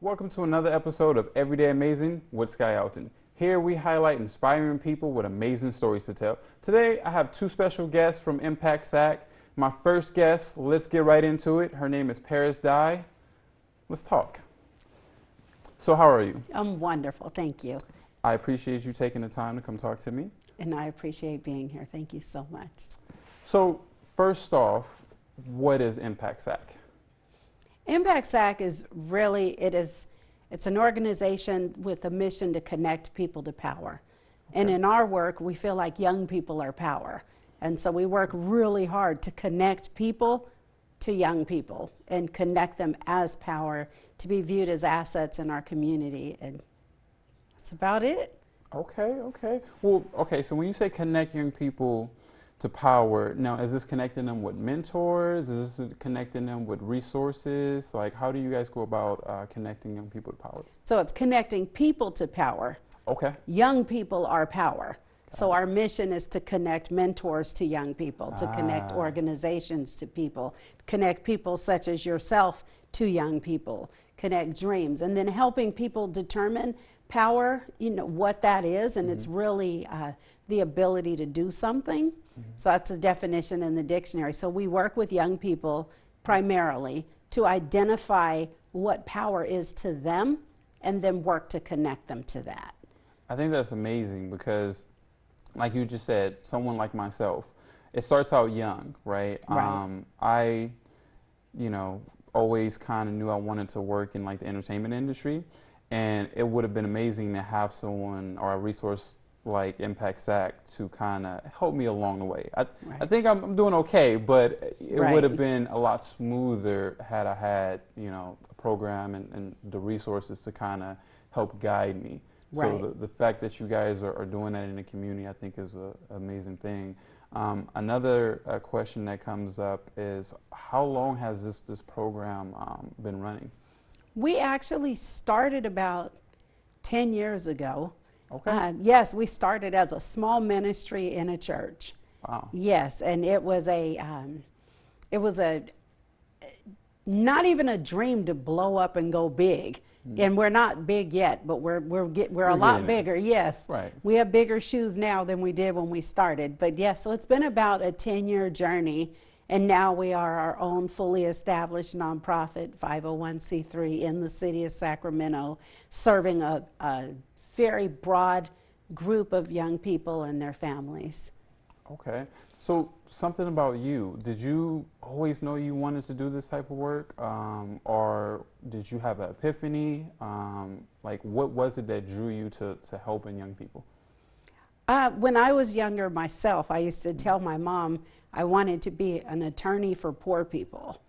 Welcome to another episode of Everyday Amazing with Sky Alton. Here we highlight inspiring people with amazing stories to tell. Today I have two special guests from Impact Sac. My first guest, let's get right into it. Her name is Paris Dye. Let's talk. So how are you? I'm wonderful, thank you. I appreciate you taking the time to come talk to me. And I appreciate being here. Thank you so much. So first off, what is Impact Sac? Impact Sac is really, it's an organization with a mission to connect people to power. Okay. And in our work, we feel like young people are power. And so we work really hard to connect people to young people and connect them as power to be viewed as assets in our community. And that's about it. Okay. Well, so when you say connect young people to power, now is this connecting them with mentors? Is this connecting them with resources? Like, how do you guys go about connecting young people to power? So it's connecting people to power. Okay. Young people are power. So our mission is to connect mentors to young people, to connect organizations to people, connect people such as yourself to young people, connect dreams, and then helping people determine power, what that is, and it's really the ability to do something. So that's a definition in the dictionary. So we work with young people primarily to identify what power is to them and then work to connect them to that. I think that's amazing because, like you just said, someone like myself, it starts out young, right? Right. I, always kind of knew I wanted to work in like the entertainment industry, and it would have been amazing to have someone or a resource like Impact Sac to kind of help me along the way. I think I'm doing okay, but it would have been a lot smoother had I had, a program and the resources to kind of help guide me. Right. So the fact that you guys are doing that in the community, I think is an amazing thing. Another question that comes up is, how long has this program been running? We actually started about 10 years ago. Okay. Yes, we started as a small ministry in a church. Wow. Yes, and it was not even a dream to blow up and go big. And we're not big yet, but we're a lot bigger. Yes. Right. We have bigger shoes now than we did when we started. But yes, so it's been about a 10-year journey, and now we are our own fully established nonprofit 501c3 in the city of Sacramento, serving a very broad group of young people and their families. Okay. So something about you, did you always know you wanted to do this type of work? Or did you have an epiphany? Like, what was it that drew you to helping young people? When I was younger myself, I used to tell my mom I wanted to be an attorney for poor people.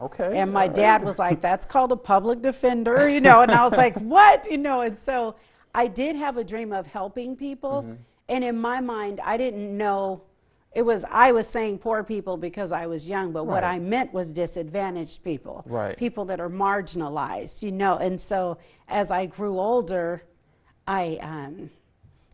Okay. And my dad was like, that's called a public defender, and I was like, what? And so I did have a dream of helping people. And in my mind, I didn't know I was saying poor people because I was young, but what I meant was disadvantaged people, people that are marginalized, and so as I grew older,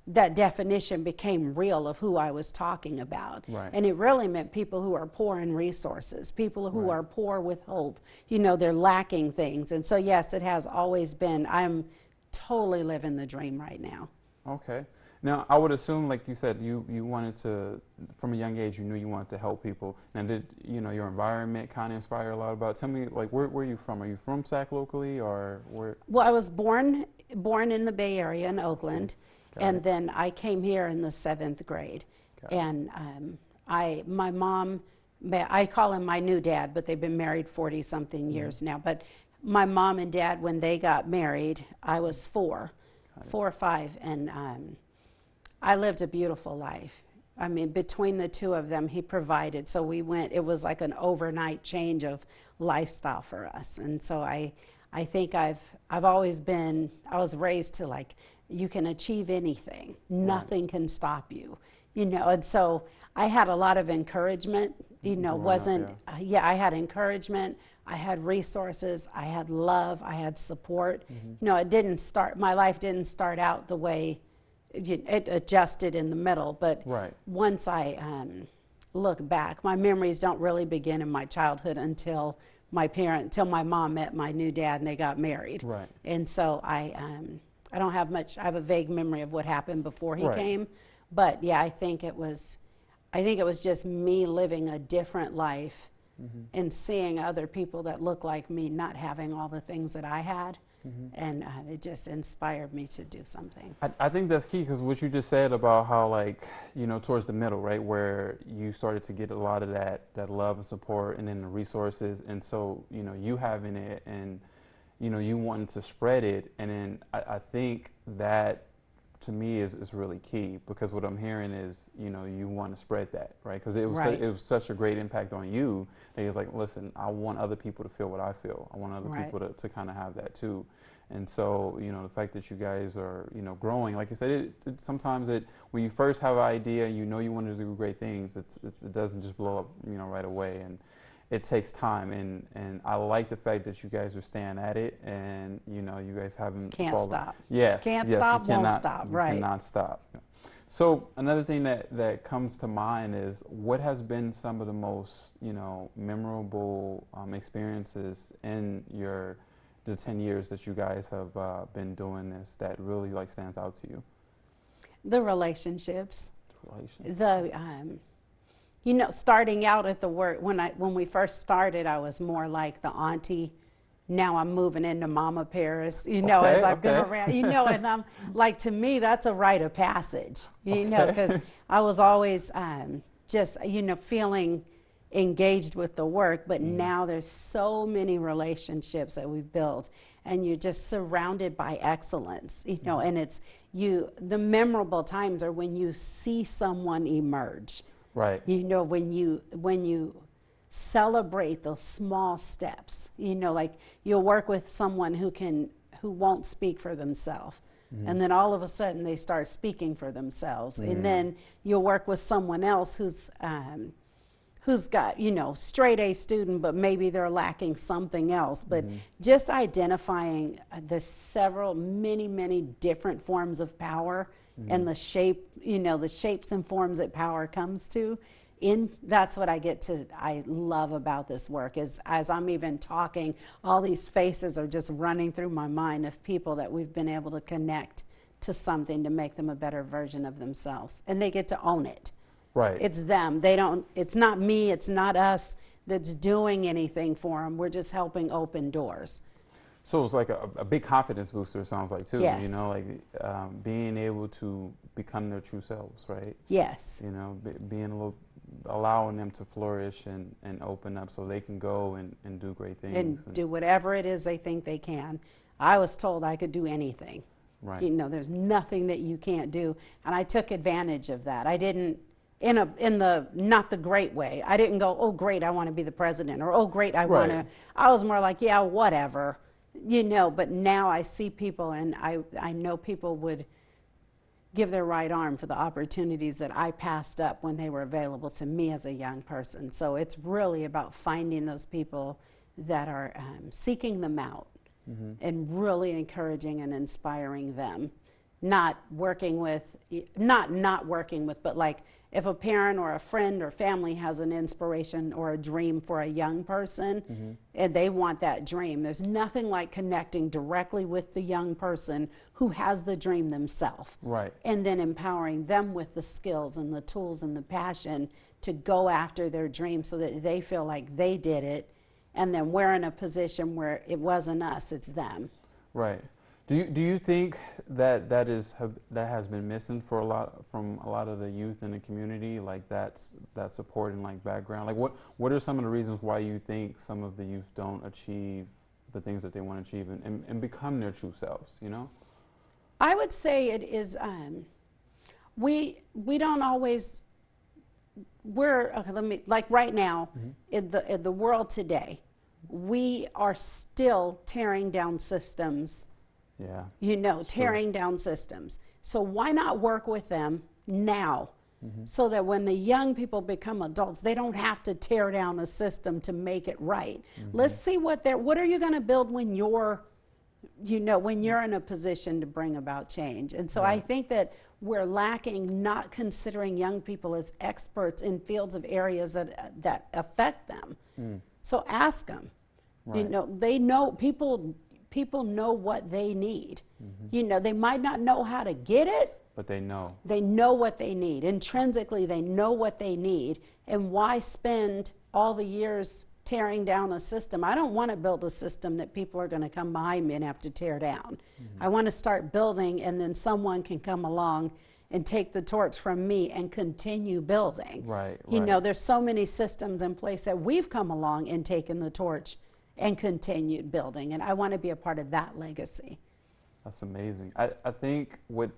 that definition became real of who I was talking about. And it really meant people who are poor in resources, people who are poor with hope, they're lacking things. And so yes, it has always been, I'm totally living the dream right now. Okay. Now, I would assume, like you said, you wanted to, from a young age, you knew you wanted to help people. And did, your environment kind of inspire a lot about it? Tell me, like, where are you from? Are you from Sac locally, or where? Well, I was born in the Bay Area in Oakland, and then I came here in the 7th grade. And my mom, I call him my new dad, but they've been married 40-something years now. But my mom and dad, when they got married, I was 4 or 5, and I lived a beautiful life. I mean, between the two of them, he provided. So it was like an overnight change of lifestyle for us. And so I think I've always been, I was raised to like, you can achieve anything. Nothing can stop you, and so I had a lot of encouragement, I had encouragement, I had resources, I had love, I had support. My life didn't start out the way it adjusted in the middle, but once I look back, my memories don't really begin in my childhood until till my mom met my new dad and they got married. Right. And so I don't have much. I have a vague memory of what happened before he Right. came, but yeah, I think it was just me living a different life and seeing other people that look like me not having all the things that I had. And it just inspired me to do something. I think that's key, because what you just said about how, like, towards the middle, right, where you started to get a lot of that love and support, and then the resources, and so you having it, and you wanting to spread it, and then I think that to me is really key, because what I'm hearing is you want to spread that, right, because it was such a great impact on you that it's like, listen, I want other people to feel what I feel. I want other people to kind of have that too. And so, the fact that you guys are, growing, like I said, sometimes when you first have an idea and you want to do great things, it doesn't just blow up, right away. And it takes time. And I like the fact that you guys are staying at it, and, you guys haven't Can't stop. Yes. Can't yes, stop, you cannot, won't stop, right. You cannot stop. So another thing that comes to mind is, what has been some of the most, memorable experiences in the 10 years that you guys have been doing this that really stands out to you? The relationships. Starting out at the work, when we first started, I was more like the auntie. Now I'm moving into Mama Paris, as I've been around, and I'm like, to me, that's a rite of passage, because I was always just, feeling engaged with the work, but now there's so many relationships that we've built, and you're just surrounded by excellence, and it's the memorable times are when you see someone emerge, right? When you celebrate the small steps, like you'll work with someone who won't speak for themselves. And then all of a sudden they start speaking for themselves. And then you'll work with someone else who's got, straight A student, but maybe they're lacking something else. But just identifying the many different forms of power and the shapes and forms that power comes to. That's what I love about this work, is as I'm even talking, all these faces are just running through my mind of people that we've been able to connect to something to make them a better version of themselves. And they get to own it. Right. It's them. It's not me, it's not us that's doing anything for them. We're just helping open doors. So it's like a big confidence booster, it sounds like, too. Yes. Being able to become their true selves, right? Yes. Allowing them to flourish and open up so they can go and do great things. And do whatever it is they think they can. I was told I could do anything. Right. There's nothing that you can't do. And I took advantage of that. I didn't, in the not the great way. I didn't go, oh great, I want to be the president, or oh great, I want to. I was more like, yeah, whatever. But now I see people, and I know people would give their right arm for the opportunities that I passed up when they were available to me as a young person. So it's really about finding those people that are seeking them out and really encouraging and inspiring them. Not working with, but like if a parent or a friend or family has an inspiration or a dream for a young person and they want that dream, there's nothing like connecting directly with the young person who has the dream themselves. Right. And then empowering them with the skills and the tools and the passion to go after their dream so that they feel like they did it. And then we're in a position where it wasn't us, it's them. Right. Do you think that has been missing from a lot of the youth in the community, like that support and background? Like what are some of the reasons why you think some of the youth don't achieve the things that they want to achieve and become their true selves? I would say it is we don't always. Like right now in the world today, we are still tearing down systems. Yeah. Tearing down systems. So why not work with them now so that when the young people become adults, they don't have to tear down a system to make it right. Let's see what are you going to build when you're in a position to bring about change. And so I think that we're lacking not considering young people as experts in fields of areas that affect them. So ask them. You know, they know, people know what they need. You know, they might not know how to get it, but they know. They know what they need. Intrinsically, they know what they need. And why spend all the years tearing down a system? I don't want to build a system that people are going to come behind me and have to tear down. I want to start building, and then someone can come along and take the torch from me and continue building. Right. You know, there's so many systems in place that we've come along and taken the torch and continued building, and I want to be a part of that legacy. That's amazing. I think what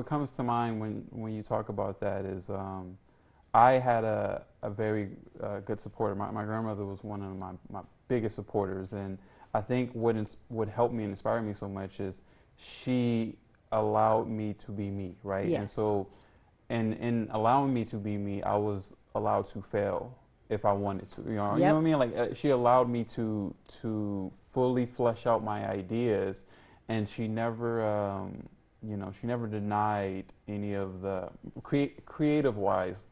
comes to mind when you talk about that is I had a very good supporter. My grandmother was one of my biggest supporters, and I think what helped me and inspired me so much is she allowed me to be me, right? Yes. And so in allowing me to be me, I was allowed to fail if I wanted to. You know, you know what I mean? Like she allowed me to fully flesh out my ideas, and she never she never denied any of the creative wise.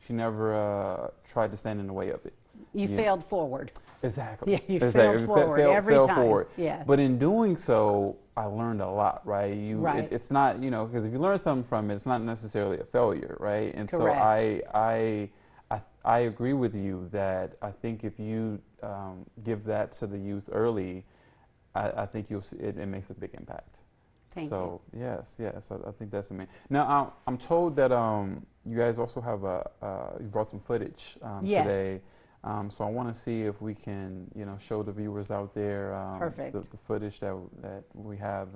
She never tried to stand in the way of it. You failed forward. Exactly. Yeah, you exactly. failed forward every failed time. Forward. Yes. But in doing so, I learned a lot, right? It's not, because if you learn something from it, it's not necessarily a failure, right? And Correct. so I agree with you that I think if you give that to the youth early, I think you'll see it makes a big impact. Thank you. So yes, I think that's amazing. Now I'm told that you guys also have you brought some footage Yes. today. So I want to see if we can, show the viewers out there Perfect. the footage that we have.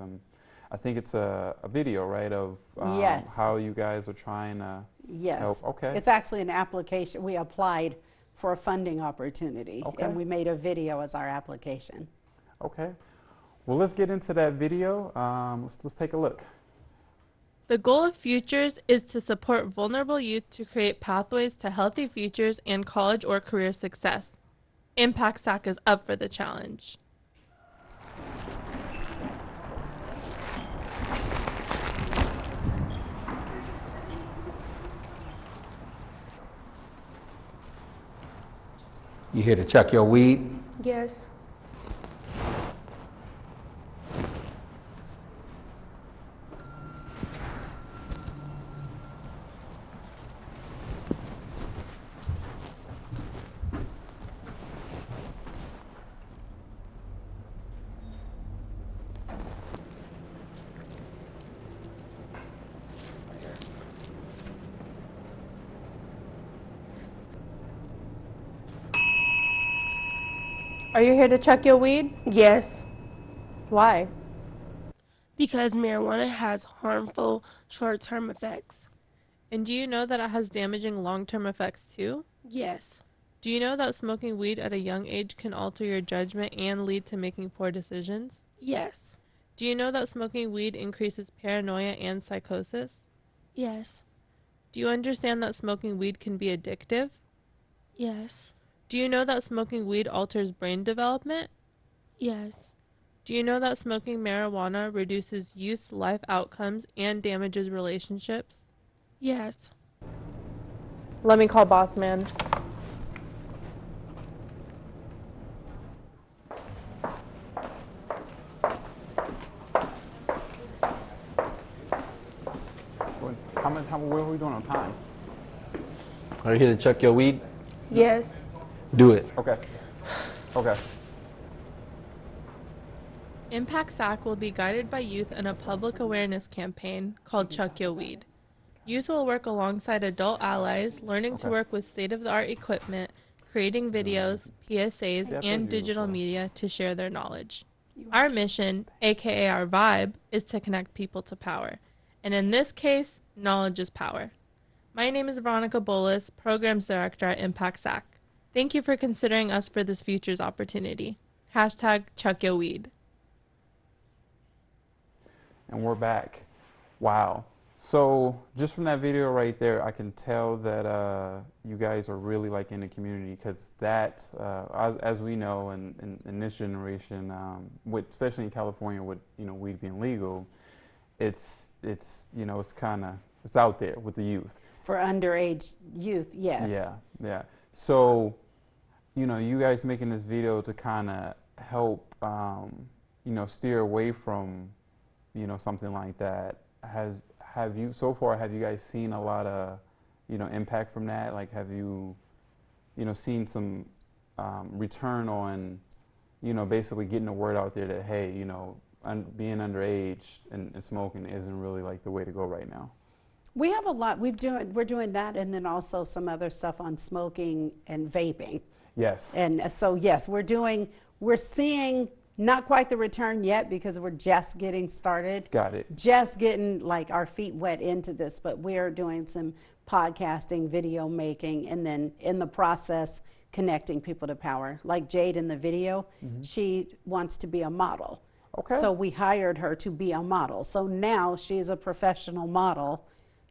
I think it's a video, right, of Yes. how you guys are trying to Yes. help. Okay. It's actually an application. We applied for a funding opportunity, Okay. and we made a video as our application. Okay. Well, let's get into that video. Let's take a look. The goal of Futures is to support vulnerable youth to create pathways to healthy futures and college or career success. Impact Sac is up for the challenge. You here to chuck your weed? Yes. Are you here to chuck your weed? Yes. Why? Because marijuana has harmful short-term effects. And do you know that it has damaging long-term effects too? Yes. Do you know that smoking weed at a young age can alter your judgment and lead to making poor decisions? Yes. Do you know that smoking weed increases paranoia and psychosis? Yes. Do you understand that smoking weed can be addictive? Yes. Do you know that smoking weed alters brain development? Yes. Do you know that smoking marijuana reduces youth's life outcomes and damages relationships? Yes. Let me call Boss Man. What are we doing on time? Are you here to chuck your weed? Yes. Do it. Okay. Okay. Impact Sac will be guided by youth in a public awareness campaign called Chuck Your Weed. Youth will work alongside adult allies, learning to work with state-of-the-art equipment, creating videos, PSAs, and digital media to share their knowledge. Our mission, aka our vibe, is to connect people to power. And in this case, knowledge is power. My name is Veronica Boulus, Programs Director at Impact Sac. Thank you for considering us for this futures opportunity. Hashtag Chuck Your Weed. And we're back. Wow. So just from that video right there, I can tell that you guys are really like in the community, because that, as we know, in this generation, especially in California with weed being legal, it's out there with the youth. For underage youth, yes. Yeah. So you know, you guys making this video to kind of help, you know, steer away from, you know, something like that. Have you so far? Have you guys seen a lot of, you know, impact from that? Like, have you, you know, seen some return on, you know, basically getting the word out there that, hey, you know, being underage and smoking isn't really like the way to go right now? We have a lot. We're doing that, and then also some other stuff on smoking and vaping. Yes. And so yes, we're seeing not quite the return yet because we're just getting started. Got it. Just getting like our feet wet into this, but we're doing some podcasting, video making, and then in the process connecting people to power. Like Jade in the video, she wants to be a model. Okay. So we hired her to be a model. So now she's a professional model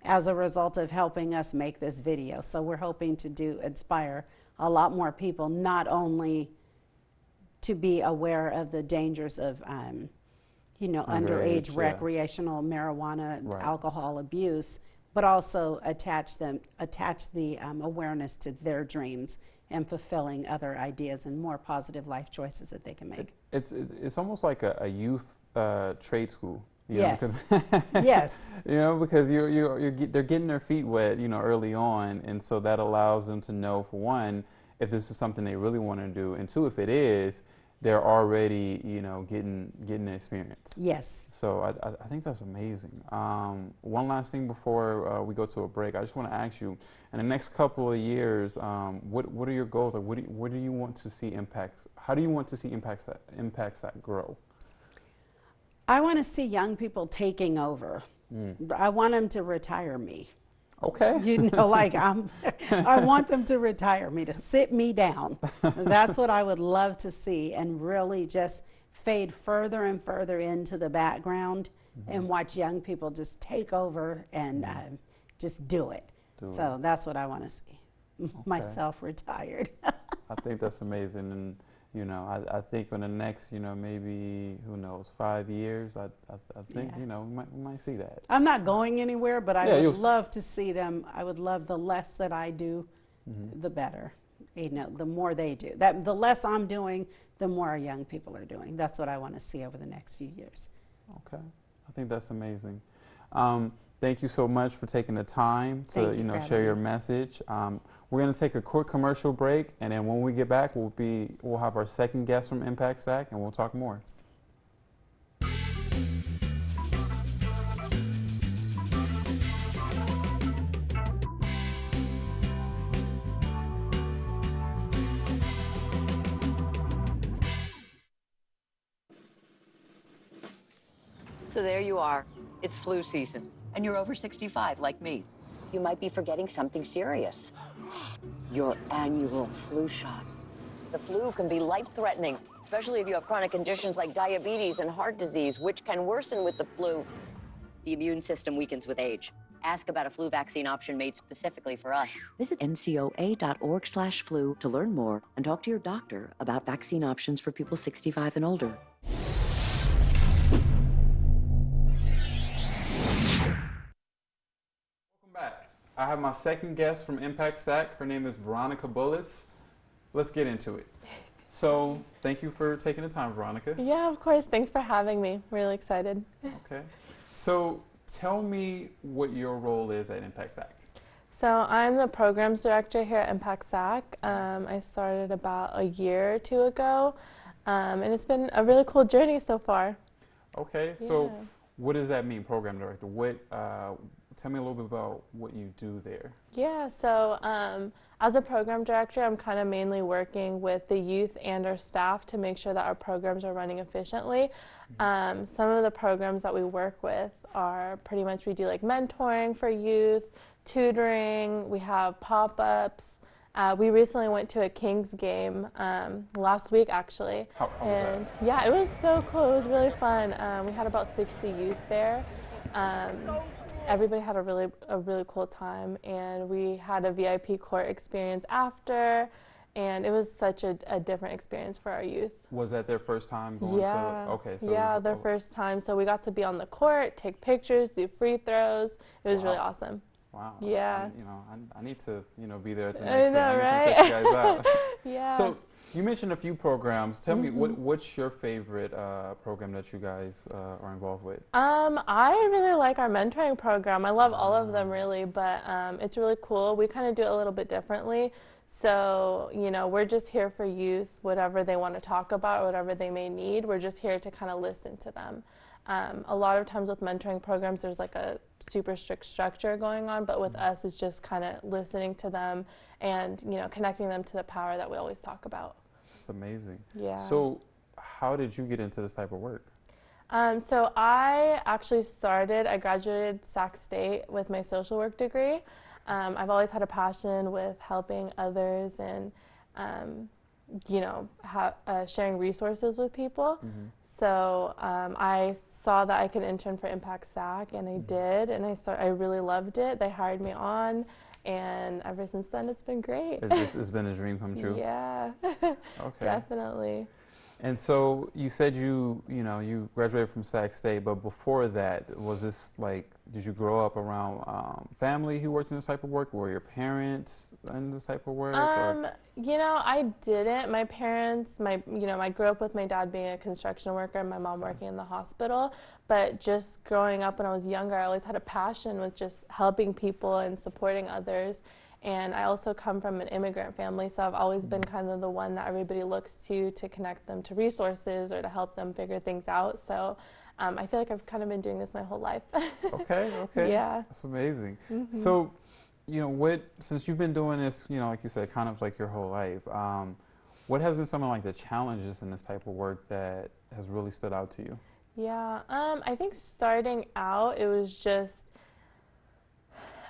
as a result of helping us make this video. So we're hoping to inspire a lot more people, not only to be aware of the dangers of, you know, underage recreational marijuana, alcohol abuse, but also attach the awareness to their dreams and fulfilling other ideas and more positive life choices that they can make. It's almost like a youth trade school. You Yes. know, because Yes. you know, because they're getting their feet wet, you know, early on, and so that allows them to know, for one, if this is something they really want to do, and two, if it is, they're already, you know, getting the experience. Yes. So I think that's amazing. One last thing before we go to a break, I just want to ask you, in the next couple of years, what are your goals? Like, what do you want to see impacts? How do you want to see Impact Sac grow? I want to see young people taking over. I want them to retire me. Okay. You know, like I want them to retire me, to sit me down. That's what I would love to see, and really just fade further and further into the background and watch young people just take over and just do it. So that's what I want to see. Myself retired. I think that's amazing, and you know, I think in the next, you know, maybe, who knows, 5 years, I think, you know, we might see that. I'm not going anywhere, but I would love to see them. I would love the less that I do, the better. You know, the more they do. The less I'm doing, the more our young people are doing. That's what I want to see over the next few years. Okay. I think that's amazing. Thank you so much for taking the time to, you know, share your message. We're going to take a quick commercial break, and then when we get back, we'll have our second guest from Impact Sac, and we'll talk more. So there you are. It's flu season, and you're over 65 like me. You might be forgetting something serious. Your annual flu shot. The flu can be life-threatening, especially if you have chronic conditions like diabetes and heart disease, which can worsen with the flu. The immune system weakens with age. Ask about a flu vaccine option made specifically for us. Visit ncoa.org/flu to learn more and talk to your doctor about vaccine options for people 65 and older. I have my second guest from Impact Sac. Her name is Veronica Boulus. Let's get into it. So, thank you for taking the time, Veronica. Yeah, of course. Thanks for having me. Really excited. Okay. So, tell me what your role is at Impact Sac. So, I'm the programs director here at Impact Sac. I started about a year or two ago, and it's been a really cool journey so far. Okay. So, what does that mean, program director? Tell me a little bit about what you do there. Yeah, so as a program director, I'm kind of mainly working with the youth and our staff to make sure that our programs are running efficiently. Some of the programs that we work with are pretty much, we do like mentoring for youth, tutoring, we have pop-ups. We recently went to a Kings game last week, actually. How was that? Yeah, it was so cool. It was really fun. We had about 60 youth there. Everybody had a really cool time, and we had a VIP court experience after, and it was such a different experience for our youth. Was that their first time going to? Okay, so yeah, their first time. So we got to be on the court, take pictures, do free throws. It was really awesome. Wow. Yeah. I need to, be there at the I next thing. know, I need to right? come check you guys out. Yeah. So you mentioned a few programs. Tell me, what's your favorite program that you guys are involved with? I really like our mentoring program. I love all of them really, but it's really cool. We kind of do it a little bit differently. So, we're just here for youth, whatever they want to talk about, whatever they may need. We're just here to kind of listen to them. A lot of times with mentoring programs, there's like a super strict structure going on, but with us, it's just kind of listening to them and, connecting them to the power that we always talk about. It's amazing. Yeah. So how did you get into this type of work? So I graduated Sac State with my social work degree. I've always had a passion with helping others and, sharing resources with people. So I saw that I could intern for Impact Sac, and I did, and I really loved it. They hired me on, and ever since then, it's been great. It's been a dream come true. Yeah, Okay. definitely. And so you said you graduated from Sac State, but before that, was this like, did you grow up around family who worked in this type of work? Were your parents in this type of work? I didn't. My parents, I grew up with my dad being a construction worker and my mom working in the hospital. But just growing up when I was younger, I always had a passion with just helping people and supporting others. And I also come from an immigrant family, so I've always been kind of the one that everybody looks to connect them to resources or to help them figure things out. So I feel like I've kind of been doing this my whole life. Okay. Yeah. That's amazing. So, since you've been doing this, like you said, kind of like your whole life, what has been some of like the challenges in this type of work that has really stood out to you? Yeah, I think starting out, it was just,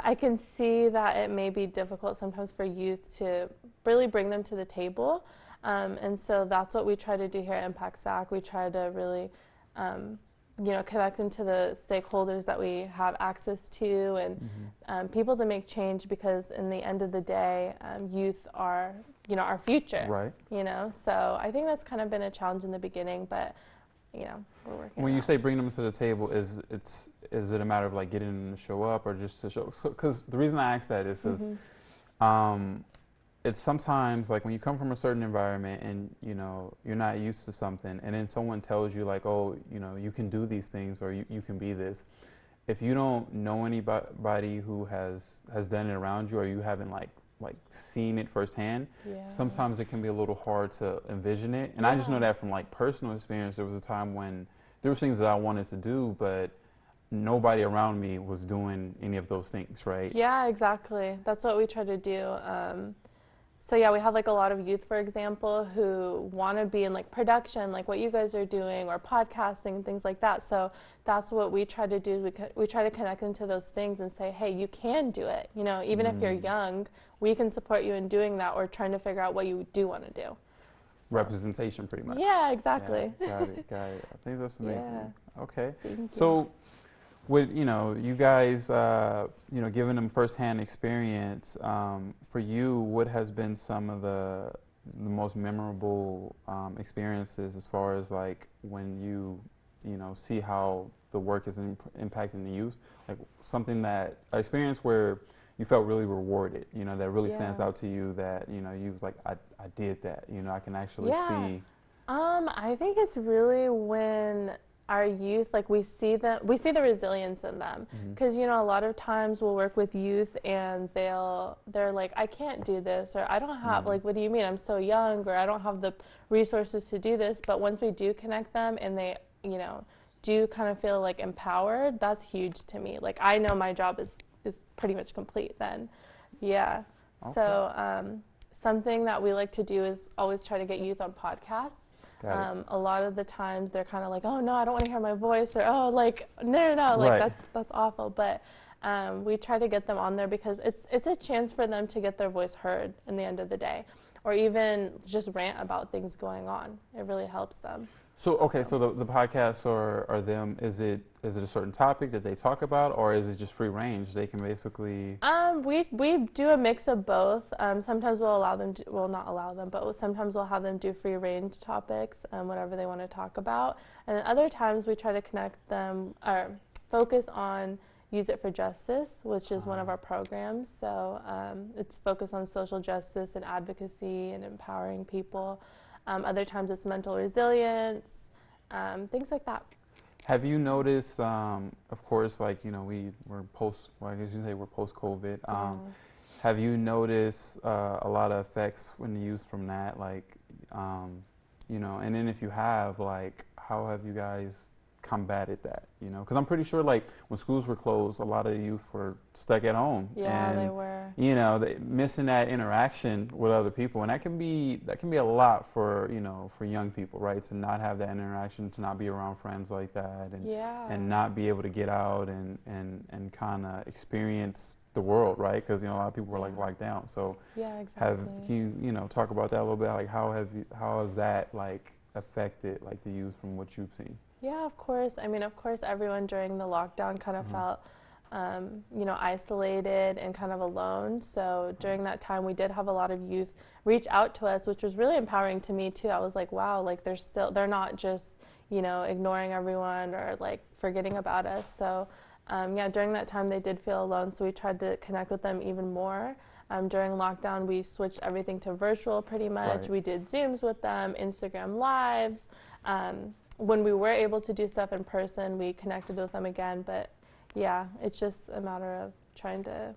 I can see that it may be difficult sometimes for youth to really bring them to the table. And so that's what we try to do here at Impact Sac. We try to really, connect them to the stakeholders that we have access to and people to make change, because in the end of the day, youth are, our future. Right. So I think that's kind of been a challenge in the beginning, but we're working. When you say bring them to the table, is it a matter of like getting them to show up, or just to show? Because the reason I ask that is, it's sometimes like when you come from a certain environment and you're not used to something, and then someone tells you like, oh, you can do these things, or you can be this. If you don't know anybody who has done it around you, or you haven't like seen it firsthand, sometimes it can be a little hard to envision it. And I just know that from like personal experience. There was a time when there were things that I wanted to do, but nobody around me was doing any of those things, right? Yeah, exactly. That's what we try to do. So yeah, we have like a lot of youth, for example, who want to be in like production, like what you guys are doing, or podcasting, things like that. So that's what we try to do. We try to connect them to those things and say, hey, you can do it. Even if you're young, we can support you in doing that, or trying to figure out what you do want to do. So. Representation, pretty much. Yeah, exactly. Yeah, got it. I think that's amazing. Yeah. Okay. Thank you. So, with you guys, giving them firsthand experience, for you, what has been some of the most memorable experiences as far as like when you see how the work is impacting the youth, like an experience where you felt really rewarded, that really stands out to you, that you was like, I did that, I can actually see. I think it's really when our youth, like we see the resilience in them, because a lot of times we'll work with youth and they're like, I can't do this, or I don't have like, what do you mean, I'm so young, or I don't have the resources to do this. But once we do connect them and they do kind of feel like empowered, that's huge to me. Like I know my job is pretty much complete then. Okay. So something that we like to do is always try to get youth on podcasts. A lot of the times they're kind of like, oh no, I don't want to hear my voice, or oh, like no, like that's awful. But we try to get them on there because it's a chance for them to get their voice heard in the end of the day, or even just rant about things going on. It really helps them. So so the podcasts are them. Is it a certain topic that they talk about, or is it just free range? They can basically. We do a mix of both. Sometimes we'll allow them to, well, not allow them, but sometimes we'll have them do free range topics, whatever they want to talk about. And then other times we try to connect them or focus on Use It for Justice, which is one of our programs. So it's focused on social justice and advocacy and empowering people. Other times it's mental resilience, things like that. Have you noticed, of course, like, we're well, I guess you say we're post-COVID. Have you noticed a lot of effects in the youth from that? Like, and then if you have, like, how have you guys combated that? Because I'm pretty sure, like, when schools were closed, a lot of the youth were stuck at home. Yeah, and, they were. Missing that interaction with other people, and that can be a lot for for young people, right? To not have that interaction, to not be around friends like that, and not be able to get out and kind of experience the world, right? Because a lot of people were like locked down. So yeah, exactly. Can you talk about that a little bit? Like, how has that like affected like the youth from what you've seen? Yeah, of course. I mean, of course, everyone during the lockdown kind of felt, isolated and kind of alone. So during that time, we did have a lot of youth reach out to us, which was really empowering to me too. I was like, wow, like they're not just, ignoring everyone or like forgetting about us. So during that time, they did feel alone. So we tried to connect with them even more. During lockdown, we switched everything to virtual pretty much. Right. We did Zooms with them, Instagram Lives. When we were able to do stuff in person, we connected with them again. But yeah, it's just a matter of trying to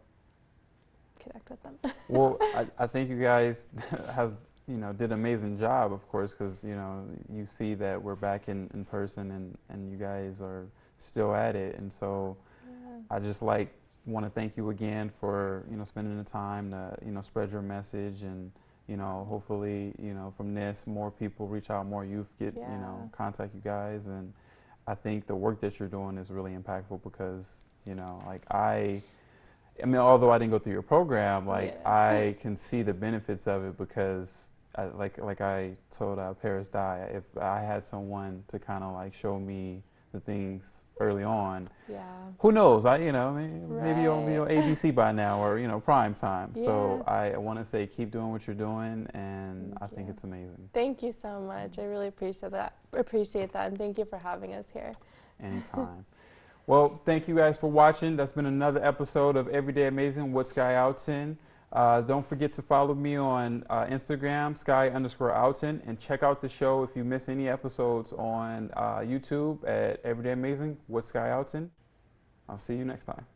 connect with them. Well, I think you guys have, did an amazing job, of course, because, you see that we're back in person and you guys are still at it. And so I just want to thank you again for, spending the time to, spread your message and, hopefully, from this, more people reach out, more youth get, contact you guys. And I think the work that you're doing is really impactful because, I mean, although I didn't go through your program, I can see the benefits of it because, like I told Paris Dye, if I had someone to kind of show me the things early on, who knows? Maybe I'll be on ABC by now or prime time. Yeah. So I want to say keep doing what you're doing, and I think it's amazing. Thank you so much. I really appreciate that, and thank you for having us here. Anytime. Well, thank you guys for watching. That's been another episode of Everyday Amazing with Sky Alton. Don't forget to follow me on Instagram, Sky_Alton, and check out the show if you miss any episodes on YouTube at Everyday Amazing with Sky Alton. I'll see you next time.